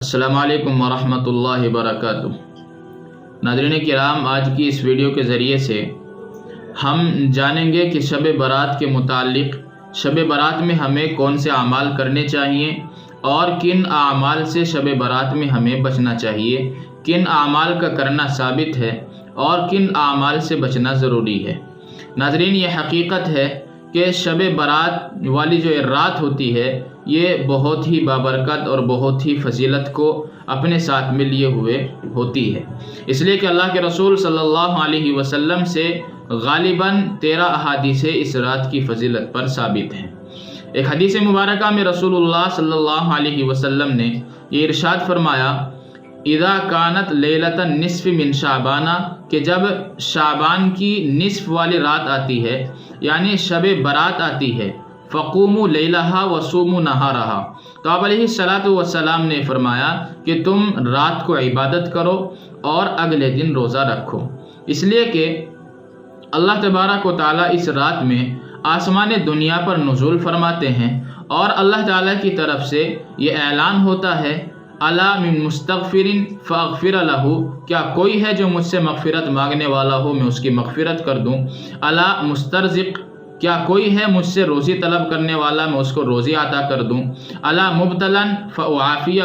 السلام علیکم ورحمۃ اللہ وبرکاتہ۔ ناظرین کرام، آج کی اس ویڈیو کے ذریعے سے ہم جانیں گے کہ شب برات کے متعلق شب برات میں ہمیں کون سے اعمال کرنے چاہیے اور کن اعمال سے شب برات میں ہمیں بچنا چاہیے، کن اعمال کا کرنا ثابت ہے اور کن اعمال سے بچنا ضروری ہے۔ ناظرین، یہ حقیقت ہے کہ شب برات والی جو رات ہوتی ہے یہ بہت ہی بابرکت اور بہت ہی فضیلت کو اپنے ساتھ میں لیے ہوئے ہوتی ہے، اس لیے کہ اللہ کے رسول صلی اللہ علیہ وسلم سے غالباً 13 احادیث اس رات کی فضیلت پر ثابت ہیں۔ ایک حدیث مبارکہ میں رسول اللہ صلی اللہ علیہ وسلم نے یہ ارشاد فرمایا، اذا کانت لیلۃ النصف من شعبان، کہ جب شعبان کی نصف والی رات آتی ہے یعنی شب برات آتی ہے، فقوموا لیلہا وصوموا نہارہا، تو آپ علیہ السلام نے فرمایا کہ تم رات کو عبادت کرو اور اگلے دن روزہ رکھو، اس لیے کہ اللہ تبارک و تعالیٰ اس رات میں آسمان دنیا پر نزول فرماتے ہیں اور اللہ تعالیٰ کی طرف سے یہ اعلان ہوتا ہے، الا من مستغفر فاغفر لہ، کیا کوئی ہے جو مجھ سے مغفرت مانگنے والا ہو میں اس کی مغفرت کر دوں، الا مسترزق، کیا کوئی ہے مجھ سے روزی طلب کرنے والا میں اس کو روزی عطا کر دوں، الا مبتلا فاعافیہ،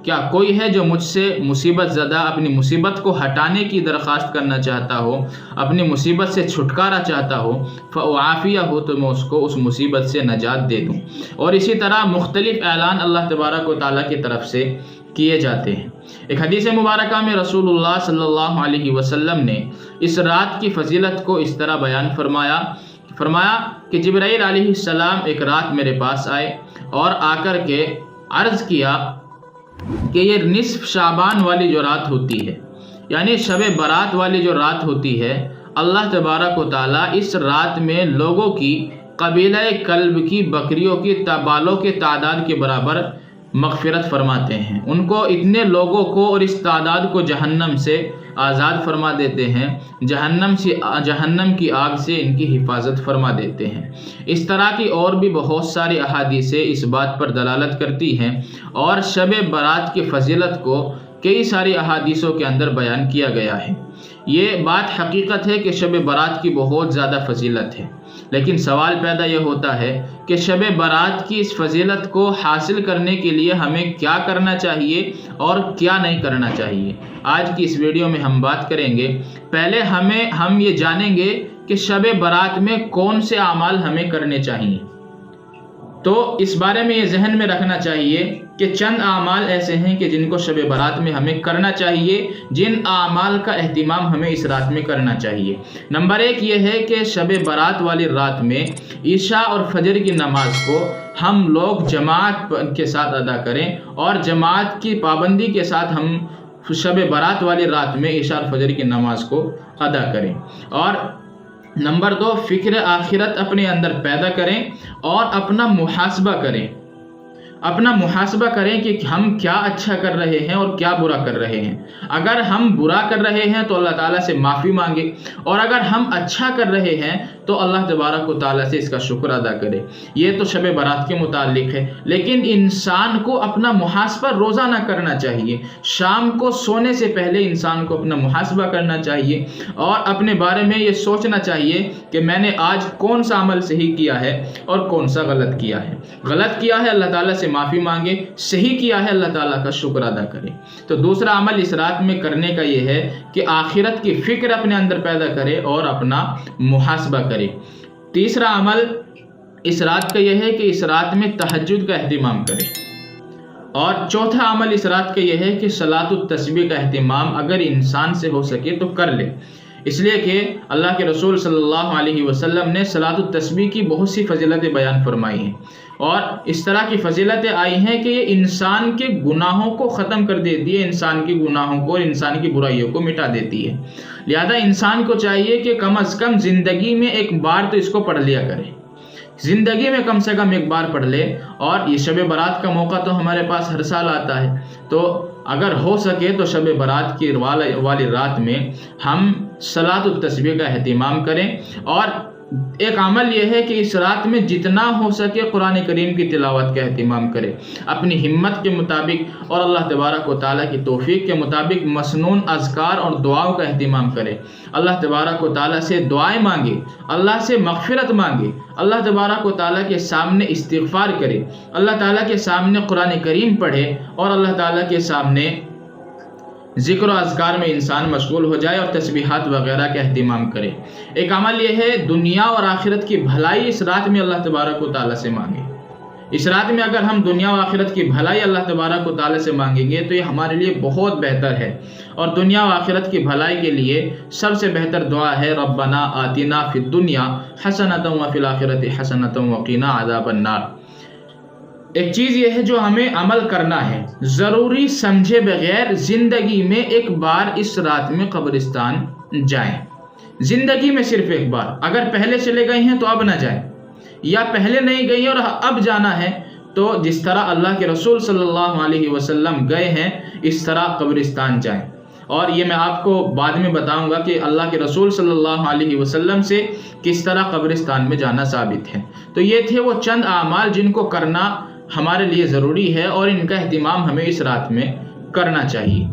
کیا کوئی ہے جو مجھ سے مصیبت زدہ اپنی مصیبت کو ہٹانے کی درخواست کرنا چاہتا ہو، اپنی مصیبت سے چھٹکارا چاہتا ہو، فاعافیہ، تو میں اس کو اس مصیبت سے نجات دے دوں۔ اور اسی طرح مختلف اعلان اللہ تبارک و تعالیٰ کی طرف سے کیے جاتے ہیں۔ ایک حدیث مبارکہ میں رسول اللہ صلی اللہ علیہ وسلم نے اس رات کی فضیلت کو اس طرح بیان فرمایا کہ جبرائیل علیہ السلام ایک رات میرے پاس آئے اور آ کر کے عرض کیا کہ یہ نصف شعبان والی جو رات ہوتی ہے یعنی شب برات والی جو رات ہوتی ہے، اللہ تبارک و تعالیٰ اس رات میں لوگوں کی قبیلہ کلب کی بکریوں کی بالوں کے تعداد کے برابر مغفرت فرماتے ہیں، ان کو اتنے لوگوں کو اور اس تعداد کو جہنم سے آزاد فرما دیتے ہیں، جہنم کی آگ سے ان کی حفاظت فرما دیتے ہیں۔ اس طرح کی اور بھی بہت ساری احادیثیں اس بات پر دلالت کرتی ہیں اور شب برات کی فضیلت کو کئی ساری احادیثوں کے اندر بیان کیا گیا ہے۔ یہ بات حقیقت ہے کہ شب برات کی بہت زیادہ فضیلت ہے، لیکن سوال پیدا یہ ہوتا ہے کہ شب برات کی اس فضیلت کو حاصل کرنے کے لیے ہمیں کیا کرنا چاہیے اور کیا نہیں کرنا چاہیے۔ آج کی اس ویڈیو میں ہم بات کریں گے، پہلے ہم یہ جانیں گے کہ شب برات میں کون سے اعمال ہمیں کرنے چاہیے۔ تو اس بارے میں یہ ذہن میں رکھنا چاہیے کہ چند اعمال ایسے ہیں کہ جن کو شب برات میں ہمیں کرنا چاہیے، جن اعمال کا اہتمام ہمیں اس رات میں کرنا چاہیے۔ نمبر 1 یہ ہے کہ شب برات والی رات میں عشاء اور فجر کی نماز کو ہم لوگ جماعت کے ساتھ ادا کریں اور جماعت کی پابندی کے ساتھ ہم شب برات والی رات میں عشاء اور فجر کی نماز کو ادا کریں۔ اور نمبر 2، فکر آخرت اپنے اندر پیدا کریں اور اپنا محاسبہ کریں کہ ہم کیا اچھا کر رہے ہیں اور کیا برا کر رہے ہیں۔ اگر ہم برا کر رہے ہیں تو اللہ تعالیٰ سے معافی مانگے، اور اگر ہم اچھا کر رہے ہیں تو اللہ تبارک و تعالیٰ سے اس کا شکر ادا کرے۔ یہ تو شب برات کے متعلق ہے، لیکن انسان کو اپنا محاسبہ روزانہ کرنا چاہیے۔ شام کو سونے سے پہلے انسان کو اپنا محاسبہ کرنا چاہیے اور اپنے بارے میں یہ سوچنا چاہیے کہ میں نے آج کون سا عمل صحیح کیا ہے اور کون سا غلط کیا ہے۔ غلط کیا ہے اللہ تعالیٰ سے معافی مانگے، صحیح کیا ہے اللہ تعالیٰ کا شکر ادا کرے۔ تو دوسرا عمل اس رات میں کرنے کا یہ ہے کہ آخرت کی فکر اپنے اندر پیدا کرے اور اپنا محاسبہ کرے۔ تیسرا عمل اس رات کا یہ ہے کہ اس رات میں تہجد کا اہتمام کرے۔ اور چوتھا عمل اس رات کا یہ ہے کہ صلاۃ التسبیح کا اہتمام اگر انسان سے ہو سکے تو کر لے، اس لیے کہ اللہ کے رسول صلی اللہ علیہ وسلم نے صلاۃ التسبیح کی بہت سی فضیلتیں بیان فرمائی ہیں، اور اس طرح کی فضیلتیں آئی ہیں کہ یہ انسان کے گناہوں کو ختم کر دیتی ہے، انسان کے گناہوں کو اور انسان کی برائیوں کو مٹا دیتی ہے۔ لہذا انسان کو چاہیے کہ کم از کم زندگی میں ایک بار تو اس کو پڑھ لیا کرے، زندگی میں کم سے کم ایک بار پڑھ لے۔ اور یہ شب برات کا موقع تو ہمارے پاس ہر سال آتا ہے، تو اگر ہو سکے تو شب برات کی والی رات میں ہم صلاۃ التسبیح کا اہتمام کریں اور ایک عمل یہ ہے کہ اس رات میں جتنا ہو سکے قرآن کریم کی تلاوت کا اہتمام کرے، اپنی ہمت کے مطابق اور اللہ تبارک و تعالیٰ کی توفیق کے مطابق مسنون اذکار اور دعاؤں کا اہتمام کرے، اللہ تبارک و تعالیٰ سے دعائیں مانگے، اللہ سے مغفرت مانگے، اللہ تبارک و تعالیٰ کے سامنے استغفار کرے، اللہ تعالیٰ کے سامنے قرآن کریم پڑھے اور اللہ تعالیٰ کے سامنے ذکر و اذکار میں انسان مشغول ہو جائے اور تسبیحات وغیرہ کا اہتمام کرے۔ ایک عمل یہ ہے دنیا اور آخرت کی بھلائی اس رات میں اللہ تبارک و تعالیٰ سے مانگے۔ اس رات میں اگر ہم دنیا و آخرت کی بھلائی اللہ تبارک و تعالیٰ سے مانگیں گے تو یہ ہمارے لیے بہت بہتر ہے، اور دنیا و آخرت کی بھلائی کے لیے سب سے بہتر دعا ہے ربنا آتنا فی الدنیا حسنۃ وفی الآخرۃ حسنۃ وقنا عذاب النار۔ ایک چیز یہ ہے جو ہمیں عمل کرنا ہے، ضروری سمجھے بغیر زندگی میں ایک بار اس رات میں قبرستان جائیں، زندگی میں صرف ایک بار۔ اگر پہلے چلے گئے ہیں تو اب نہ جائیں، یا پہلے نہیں گئی اور اب جانا ہے تو جس طرح اللہ کے رسول صلی اللہ علیہ وسلم گئے ہیں اس طرح قبرستان جائیں۔ اور یہ میں آپ کو بعد میں بتاؤں گا کہ اللہ کے رسول صلی اللہ علیہ وسلم سے کس طرح قبرستان میں جانا ثابت ہے۔ تو یہ تھے وہ چند اعمال جن کو کرنا ہمارے لیے ضروری ہے اور ان کا اہتمام ہمیں اس رات میں کرنا چاہیے۔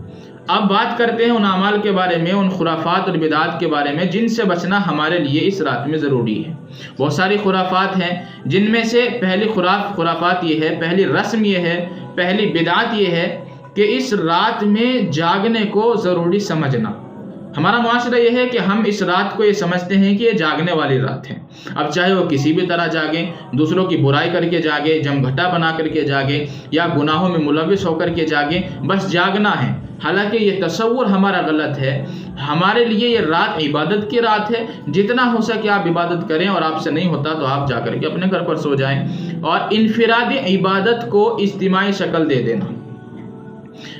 اب بات کرتے ہیں ان اعمال کے بارے میں، ان خرافات اور بدعات کے بارے میں جن سے بچنا ہمارے لیے اس رات میں ضروری ہے۔ بہت ساری خرافات ہیں، جن میں سے پہلی خرافات یہ ہے، پہلی رسم یہ ہے، پہلی بدعت یہ ہے کہ اس رات میں جاگنے کو ضروری سمجھنا۔ ہمارا معاشرہ یہ ہے کہ ہم اس رات کو یہ سمجھتے ہیں کہ یہ جاگنے والی رات ہے، اب چاہے وہ کسی بھی طرح جاگیں، دوسروں کی برائی کر کے جاگے، جمگھٹا بنا کر کے جاگے، یا گناہوں میں ملوث ہو کر کے جاگے، بس جاگنا ہے۔ حالانکہ یہ تصور ہمارا غلط ہے۔ ہمارے لیے یہ رات عبادت کی رات ہے، جتنا ہو سکے آپ عبادت کریں، اور آپ سے نہیں ہوتا تو آپ جا کر کے اپنے گھر پر سو جائیں، اور انفرادی عبادت کو اجتماعی شکل دے دینا۔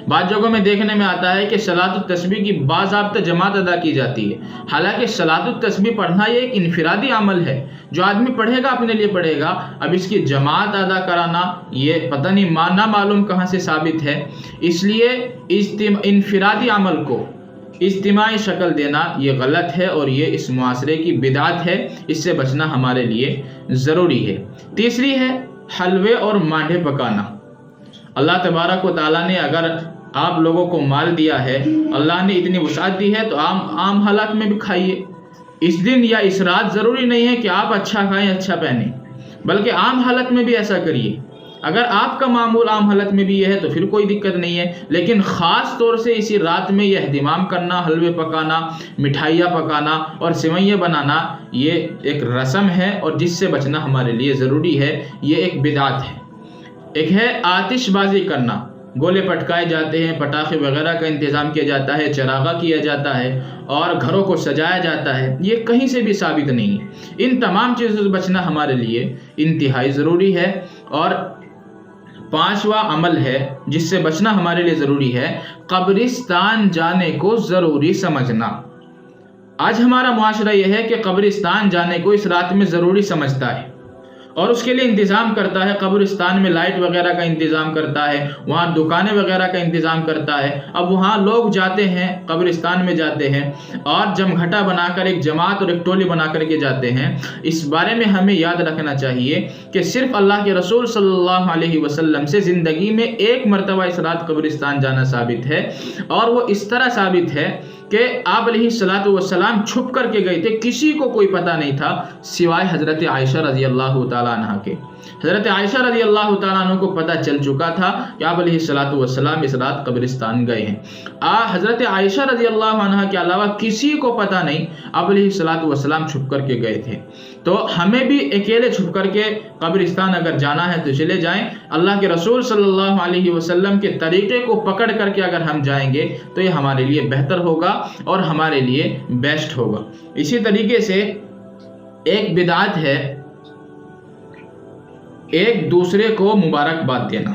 بعض جگہوں میں دیکھنے میں آتا ہے کہ صلاۃ التسبیح کی باضابطہ جماعت ادا کی جاتی ہے، حالانکہ صلاۃ التسبیح پڑھنا یہ ایک انفرادی عمل ہے، جو آدمی پڑھے گا اپنے لیے پڑھے گا۔ اب اس کی جماعت ادا کرانا یہ پتہ نہیں نہ معلوم کہاں سے ثابت ہے، اس لیے انفرادی عمل کو اجتماعی شکل دینا یہ غلط ہے، اور یہ اس معاشرے کی بدعت ہے، اس سے بچنا ہمارے لیے ضروری ہے۔ تیسری ہے حلوے اور مانڈے پکانا۔ اللہ تبارک و تعالیٰ نے اگر آپ لوگوں کو مال دیا ہے، اللہ نے اتنی وسعت دی ہے، تو عام حالات میں بھی کھائیے۔ اس دن یا اس رات ضروری نہیں ہے کہ آپ اچھا کھائیں، اچھا پہنیں، بلکہ عام حالت میں بھی ایسا کریے۔ اگر آپ کا معمول عام حالت میں بھی یہ ہے تو پھر کوئی دقت نہیں ہے، لیکن خاص طور سے اسی رات میں یہ اہتمام کرنا، حلوے پکانا، مٹھائیاں پکانا اور سوئیاں بنانا، یہ ایک رسم ہے اور جس سے بچنا ہمارے لیے ضروری ہے۔ یہ ایک بدعت ہے۔ ایک ہے آتش بازی کرنا، گولے پٹکائے جاتے ہیں، پٹاخے وغیرہ کا انتظام کیا جاتا ہے، چراغا کیا جاتا ہے اور گھروں کو سجایا جاتا ہے، یہ کہیں سے بھی ثابت نہیں ہے۔ ان تمام چیزوں سے بچنا ہمارے لیے انتہائی ضروری ہے۔ اور پانچواں عمل ہے جس سے بچنا ہمارے لیے ضروری ہے، قبرستان جانے کو ضروری سمجھنا۔ آج ہمارا معاشرہ یہ ہے کہ قبرستان جانے کو اس رات میں ضروری سمجھتا ہے اور اس کے لیے انتظام کرتا ہے، قبرستان میں لائٹ وغیرہ کا انتظام کرتا ہے، وہاں دکانیں وغیرہ کا انتظام کرتا ہے۔ اب وہاں لوگ جاتے ہیں، قبرستان میں جاتے ہیں اور جمگھٹا بنا کر ایک جماعت اور ایک ٹولی بنا کر کے جاتے ہیں۔ اس بارے میں ہمیں یاد رکھنا چاہیے کہ صرف اللہ کے رسول صلی اللہ علیہ وسلم سے زندگی میں ایک مرتبہ اس رات قبرستان جانا ثابت ہے، اور وہ اس طرح ثابت ہے کہ آپ علیہ الصلوۃ والسلام چھپ کر کے گئے تھے، کسی کو کوئی پتہ نہیں تھا سوائے حضرت عائشہ رضی اللہ تعالیٰ عنہ کے۔ حضرت عائشہ رضی اللہ تعالیٰ عنہ کو پتہ چل چکا تھا کہ آپ علیہ الصلوۃ والسلام اس رات قبرستان گئے ہیں۔ حضرت عائشہ رضی اللہ عنہ کے علاوہ کسی کو پتہ نہیں آپ علیہ الصلوۃ والسلام چھپ کر کے گئے تھے۔ تو ہمیں بھی اکیلے چھپ کر کے قبرستان اگر جانا ہے تو چلے جائیں۔ اللہ کے رسول صلی اللہ علیہ وسلم کے طریقے کو پکڑ کر کے اگر ہم جائیں گے تو یہ ہمارے لیے بہتر ہوگا اور ہمارے لیے بیسٹ ہوگا۔ اسی طریقے سے ایک بدعت ہے ایک دوسرے کو مبارکباد دینا۔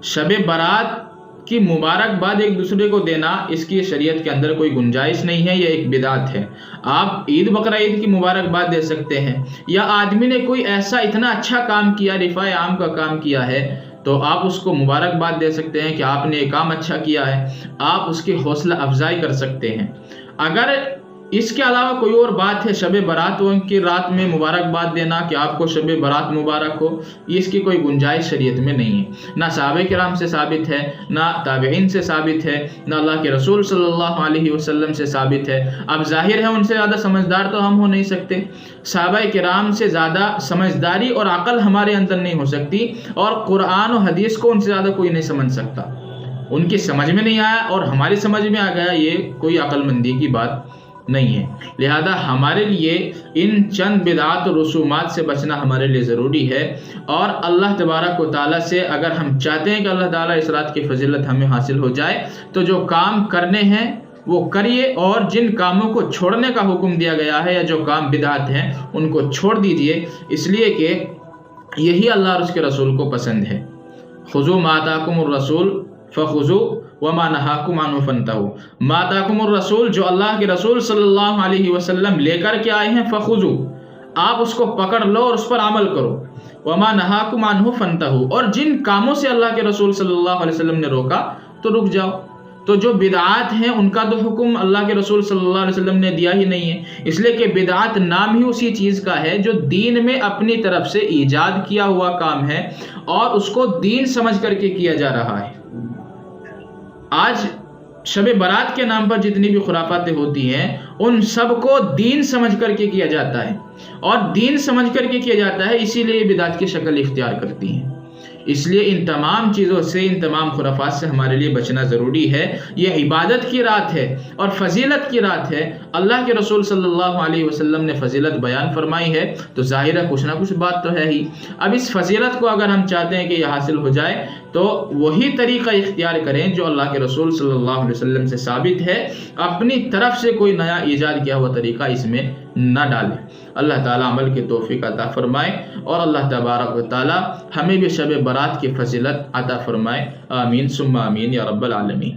شب برات کی مبارکباد ایک دوسرے کو دینا، اس کی شریعت کے اندر کوئی گنجائش نہیں ہے، یہ ایک بدعت ہے۔ آپ عید بقرہ عید کی مبارکباد دے سکتے ہیں، یا آدمی نے کوئی ایسا اتنا اچھا کام کیا، رفاع عام کا کام کیا ہے، تو آپ اس کو مبارکباد دے سکتے ہیں کہ آپ نے یہ کام اچھا کیا ہے، آپ اس کی حوصلہ افزائی کر سکتے ہیں۔ اگر اس کے علاوہ کوئی اور بات ہے شب برات کی رات میں مبارکباد دینا کہ آپ کو شب برات مبارک ہو، اس کی کوئی گنجائش شریعت میں نہیں ہے، نہ صحابہ کرام سے ثابت ہے، نہ تابعین سے ثابت ہے، نہ اللہ کے رسول صلی اللہ علیہ وسلم سے ثابت ہے۔ اب ظاہر ہے ان سے زیادہ سمجھدار تو ہم ہو نہیں سکتے، صحابہ کرام سے زیادہ سمجھداری اور عقل ہمارے اندر نہیں ہو سکتی، اور قرآن و حدیث کو ان سے زیادہ کوئی نہیں سمجھ سکتا۔ ان کی سمجھ میں نہیں آیا اور ہماری سمجھ میں آ گیا، یہ کوئی عقل مندی کی بات نہیں ہے۔ لہذا ہمارے لیے ان چند بدعات و رسومات سے بچنا ہمارے لیے ضروری ہے، اور اللہ تبارک و تعالیٰ سے اگر ہم چاہتے ہیں کہ اللہ تعالیٰ اس رات کی فضیلت ہمیں حاصل ہو جائے تو جو کام کرنے ہیں وہ کریے، اور جن کاموں کو چھوڑنے کا حکم دیا گیا ہے یا جو کام بدعات ہیں ان کو چھوڑ دیجئے، اس لیے کہ یہی اللہ اور اس کے رسول کو پسند ہے۔ خذوا ما آتاکم الرسول فخذوا وما نہاکم عنہ فانتہوا۔ ما آتاکم الرسول، جو اللہ کے رسول صلی اللہ علیہ وسلم لے کر کے آئے ہیں، فخذوا، آپ اس کو پکڑ لو اور اس پر عمل کرو، وما نہاکم عنہ فانتہوا، اور جن کاموں سے اللہ کے رسول صلی اللہ علیہ وسلم نے روکا تو رک جاؤ۔ تو جو بدعات ہیں ان کا تو حکم اللہ کے رسول صلی اللہ علیہ وسلم نے دیا ہی نہیں ہے، اس لیے کہ بدعات نام ہی اسی چیز کا ہے جو دین میں اپنی طرف سے ایجاد کیا ہوا کام ہے اور اس کو دین سمجھ کر کے کیا جا رہا ہے۔ آج شب برات کے نام پر جتنی بھی خرافاتیں ہوتی ہیں ان سب کو دین سمجھ کر کے کیا جاتا ہے، اور دین سمجھ کر کے کیا جاتا ہے، اسی لیے بدعت کی شکل اختیار کرتی ہیں۔ اس لیے ان تمام چیزوں سے، ان تمام خرافات سے ہمارے لیے بچنا ضروری ہے۔ یہ عبادت کی رات ہے اور فضیلت کی رات ہے، اللہ کے رسول صلی اللہ علیہ وسلم نے فضیلت بیان فرمائی ہے، تو ظاہر ہے کچھ نہ کچھ بات تو ہے ہی۔ اب اس فضیلت کو اگر ہم چاہتے ہیں کہ یہ حاصل ہو جائے تو وہی طریقہ اختیار کریں جو اللہ کے رسول صلی اللہ علیہ وسلم سے ثابت ہے، اپنی طرف سے کوئی نیا ایجاد کیا ہوا طریقہ اس میں نہ ڈالیں۔ اللہ تعالیٰ عمل کی توفیق عطا فرمائے، اور اللہ تبارک و تعالیٰ ہمیں بھی شب برات کی فضیلت عطا فرمائے۔ آمین ثم آمین یا رب العالمین۔